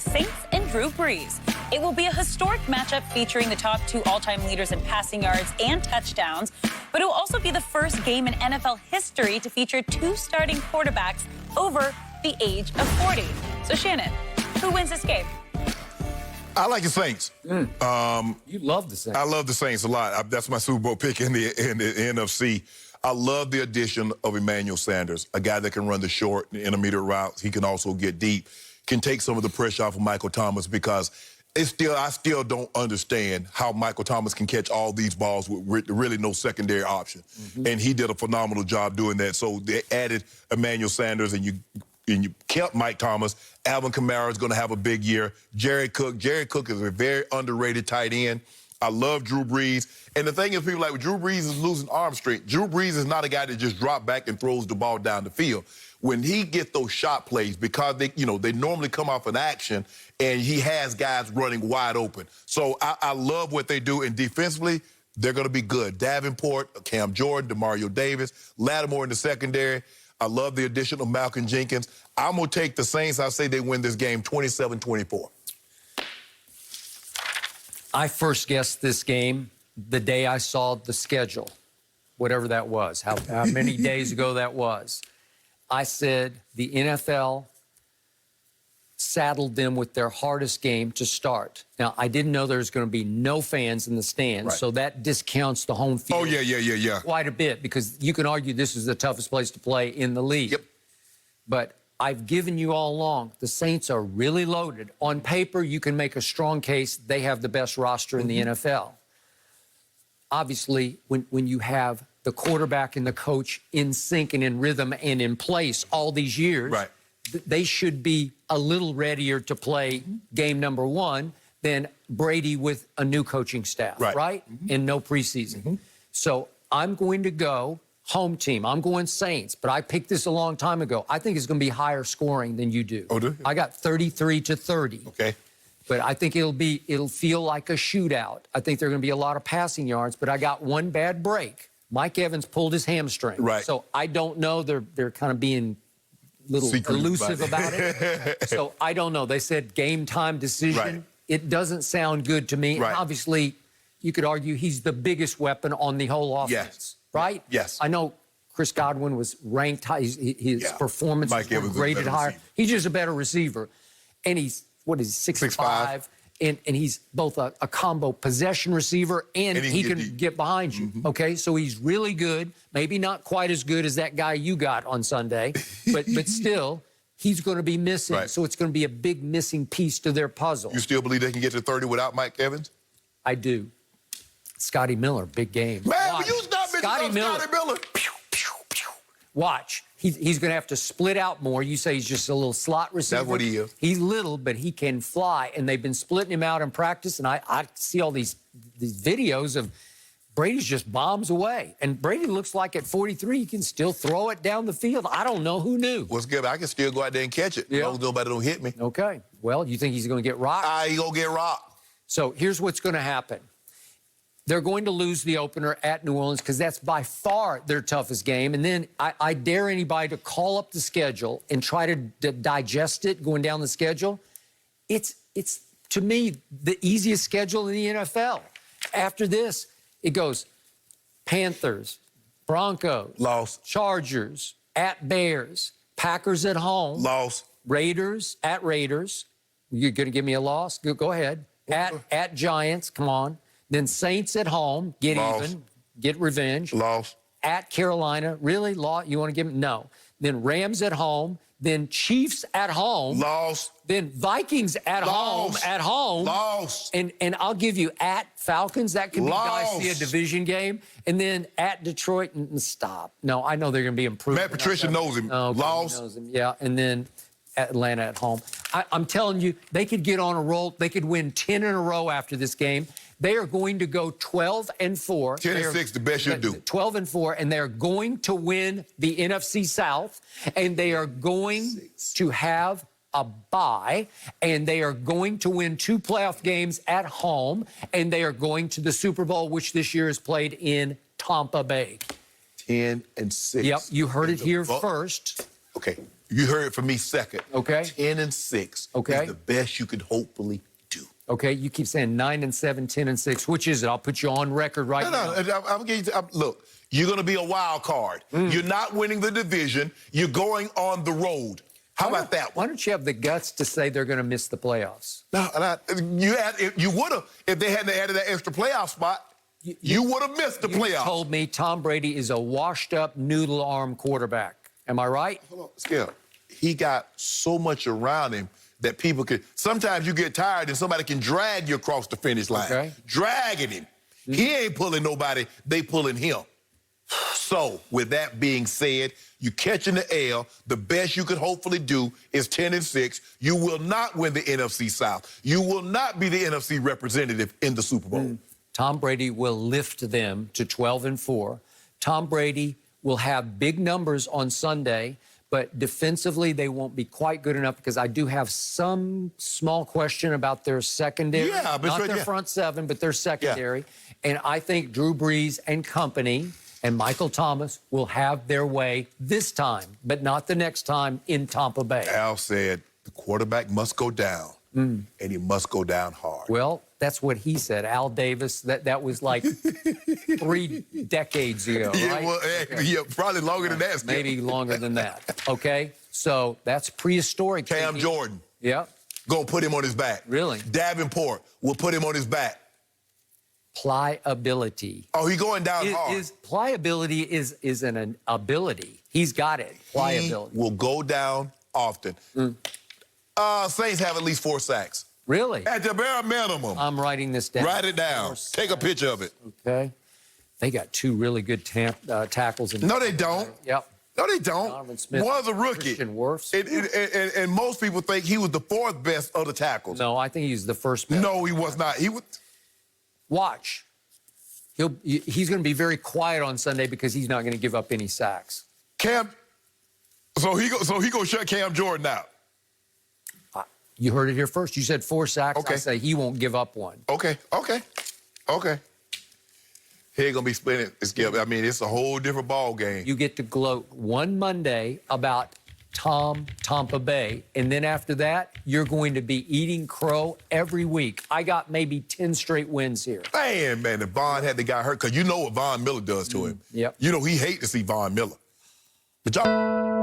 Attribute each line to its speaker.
Speaker 1: Saints and Drew Brees. It will be a historic matchup featuring the top two all-time leaders in passing yards and touchdowns, but it will also be the first game in NFL history to feature two starting quarterbacks over the age of 40. So, Shannon, who wins this game?
Speaker 2: I like the Saints.
Speaker 3: You love the Saints.
Speaker 2: I love the Saints a lot. That's my Super Bowl pick in the NFC. I love the addition of Emmanuel Sanders, a guy that can run the short and intermediate routes. He can also get deep, can take some of the pressure off of Michael Thomas, because I still don't understand how Michael Thomas can catch all these balls with really no secondary option. And he did a phenomenal job doing that. So they added Emmanuel Sanders, and you kept Mike Thomas. Alvin Kamara is going to have a big year. Jared Cook is a very underrated tight end. I love Drew Brees. And the thing is, people like, Drew Brees is losing arm strength. Drew Brees is not a guy that just drops back and throws the ball down the field. When he gets those shot plays, because they normally come off an action, and he has guys running wide open. So I love what they do. And defensively, they're going to be good. Davenport, Cam Jordan, DeMario Davis, Lattimore in the secondary. I love the addition of Malcolm Jenkins. I'm going to take the Saints. I say they win this game 27-24.
Speaker 3: I first guessed this game the day I saw the schedule, whatever that was, how many days ago that was. I said the NFL saddled them with their hardest game to start. Now, I didn't know there was going to be no fans in the stands, so that discounts the home field.
Speaker 2: Oh, yeah.
Speaker 3: Quite a bit, because you can argue this is the toughest place to play in the league.
Speaker 2: Yep.
Speaker 3: But I've given you all along, the Saints are really loaded. On paper, you can make a strong case they have the best roster in the NFL. Obviously, when you have the quarterback and the coach in sync and in rhythm and in place all these years, they should be a little readier to play game number one than Brady with a new coaching staff, right? And no preseason. So I'm going to go home team. I'm going Saints, but I picked this a long time ago. I think it's going to be higher scoring than you do.
Speaker 2: Oh, do you?
Speaker 3: I got 33-30.
Speaker 2: Okay.
Speaker 3: But I think it'll feel like a shootout. I think there are going to be a lot of passing yards, but I got one bad break. Mike Evans pulled his hamstring. So I don't know. They're kind of being a little elusive about it. So I don't know. They said game time decision. It doesn't sound good to me. And obviously, you could argue he's the biggest weapon on the whole offense. Right?
Speaker 2: Yes.
Speaker 3: I know Chris Godwin was ranked high. His performances were graded higher. He's just a better receiver. And he's, what is he, 6'5", and he's both a combo possession receiver and he can get behind you. Okay, so he's really good. Maybe not quite as good as that guy you got on Sunday, but still, he's going to be missing. So it's going to be a big missing piece to their puzzle.
Speaker 2: You still believe they can get to 30 without Mike Evans?
Speaker 3: I do. Scotty Miller, big game.
Speaker 2: Man, will you stop
Speaker 3: Scotty Miller?
Speaker 2: Pew, pew, pew.
Speaker 3: Watch. He's going to have to split out more. You say he's just a little slot receiver.
Speaker 2: That's what he is.
Speaker 3: He's little, but he can fly, and they've been splitting him out in practice, and I see all these videos of Brady's just bombs away. And Brady looks like at 43, he can still throw it down the field. I don't know. Who knew?
Speaker 2: What's good? I can still go out there and catch it. As long as nobody don't hit me.
Speaker 3: Okay. Well, you think he's going to get rocked?
Speaker 2: He's going to get rocked.
Speaker 3: So here's what's going to happen. They're going to lose the opener at New Orleans because that's by far their toughest game. And then I dare anybody to call up the schedule and try to digest it going down the schedule. It's to me, the easiest schedule in the NFL. After this, it goes Panthers, Broncos,
Speaker 2: loss,
Speaker 3: Chargers, at Bears, Packers at home,
Speaker 2: loss,
Speaker 3: Raiders, at Raiders. You're going to give me a loss? Go ahead. At Giants, come on. Then Saints at home, get even, get revenge.
Speaker 2: Loss.
Speaker 3: At Carolina, really? You want to give them? No. Then Rams at home. Then Chiefs at home.
Speaker 2: Loss.
Speaker 3: Then Vikings at home.
Speaker 2: Loss.
Speaker 3: And I'll give you at Falcons. That could be dicey, a division game. And then at Detroit, and stop. No, I know they're going to be improved.
Speaker 2: Matt Patricia knows him. Loss.
Speaker 3: He knows him. Yeah, and then Atlanta at home. I'm telling you, they could get on a roll. They could win 10 in a row after this game. They are going to go 12-4.
Speaker 2: 10-6, the best you do.
Speaker 3: 12-4, and they're going to win the NFC South, and they are going to have a bye, and they are going to win 2 playoff games at home, and they are going to the Super Bowl, which this year is played in Tampa Bay.
Speaker 2: 10-6.
Speaker 3: Yep, you heard it here first.
Speaker 2: Okay. You heard it from me second.
Speaker 3: Okay.
Speaker 2: 10-6
Speaker 3: Okay.
Speaker 2: is the best you could hopefully do.
Speaker 3: Okay, you keep saying 9-7, 10-6. Which is it? I'll put you on record right now.
Speaker 2: I'm getting look, you're going to be a wild card. You're not winning the division. You're going on the road. How about that
Speaker 3: Why
Speaker 2: one?
Speaker 3: don't you have the guts to say they're going to miss the playoffs?
Speaker 2: No, you would have, if they hadn't added that extra playoff spot, you would have missed the
Speaker 3: You
Speaker 2: playoffs.
Speaker 3: told me Tom Brady is a washed-up noodle arm quarterback. Am I right?
Speaker 2: Hold on, Skip. He got so much around him that people could. Sometimes you get tired and somebody can drag you across the finish line.
Speaker 3: Okay.
Speaker 2: Dragging him. He ain't pulling nobody, they pulling him. So, with that being said, you catching the L. The best you could hopefully do is 10-6. You will not win the NFC South. You will not be the NFC representative in the Super Bowl.
Speaker 3: Tom Brady will lift them to 12-4. Tom Brady will have big numbers on Sunday, but defensively they won't be quite good enough because I do have some small question about their secondary.
Speaker 2: Yeah, but
Speaker 3: not their front seven, but their secondary. And I think Drew Brees and company and Michael Thomas will have their way this time, but not the next time in Tampa Bay.
Speaker 2: Al said the quarterback must go down, and he must go down hard.
Speaker 3: Well, that's what he said. Al Davis, that was like 3 decades ago,
Speaker 2: Yeah,
Speaker 3: right?
Speaker 2: well, yeah, probably longer than that. Skip.
Speaker 3: Maybe longer than that. Okay? So that's prehistoric.
Speaker 2: Cam
Speaker 3: thinking.
Speaker 2: Jordan.
Speaker 3: Yeah.
Speaker 2: Gonna put him on his back.
Speaker 3: Really?
Speaker 2: Davenport will put him on his back.
Speaker 3: Pliability.
Speaker 2: Oh, he going down hard.
Speaker 3: Pliability is an ability. He's got it. Pliability.
Speaker 2: He will go down often. Saints have at least 4 sacks.
Speaker 3: Really?
Speaker 2: At the bare minimum.
Speaker 3: I'm writing this down.
Speaker 2: Write it down. Take a picture of it.
Speaker 3: Okay. They got 2 really good tackles.
Speaker 2: No, they don't.
Speaker 3: Yep.
Speaker 2: No, they don't.
Speaker 3: Donovan Smith,
Speaker 2: One's a rookie.
Speaker 3: Christian Wirfs.
Speaker 2: And most people think he was the 4th best of the tackles.
Speaker 3: No, I think he's the first best.
Speaker 2: No, he was not. He was.
Speaker 3: Watch. He's going to be very quiet on Sunday because he's not going to give up any sacks.
Speaker 2: Cam. So he go shut Cam Jordan out.
Speaker 3: You heard it here first. You said 4 sacks.
Speaker 2: Okay.
Speaker 3: I say he won't give up one.
Speaker 2: Okay. He ain't gonna be splitting it, Skip. I mean, it's a whole different ball game.
Speaker 3: You get to gloat one Monday about Tampa Bay, and then after that, you're going to be eating crow every week. I got maybe 10 straight wins here.
Speaker 2: Man, if Von had the guy hurt, because you know what Von Miller does to him.
Speaker 3: Yep.
Speaker 2: You know he hate to see Von Miller. But y'all.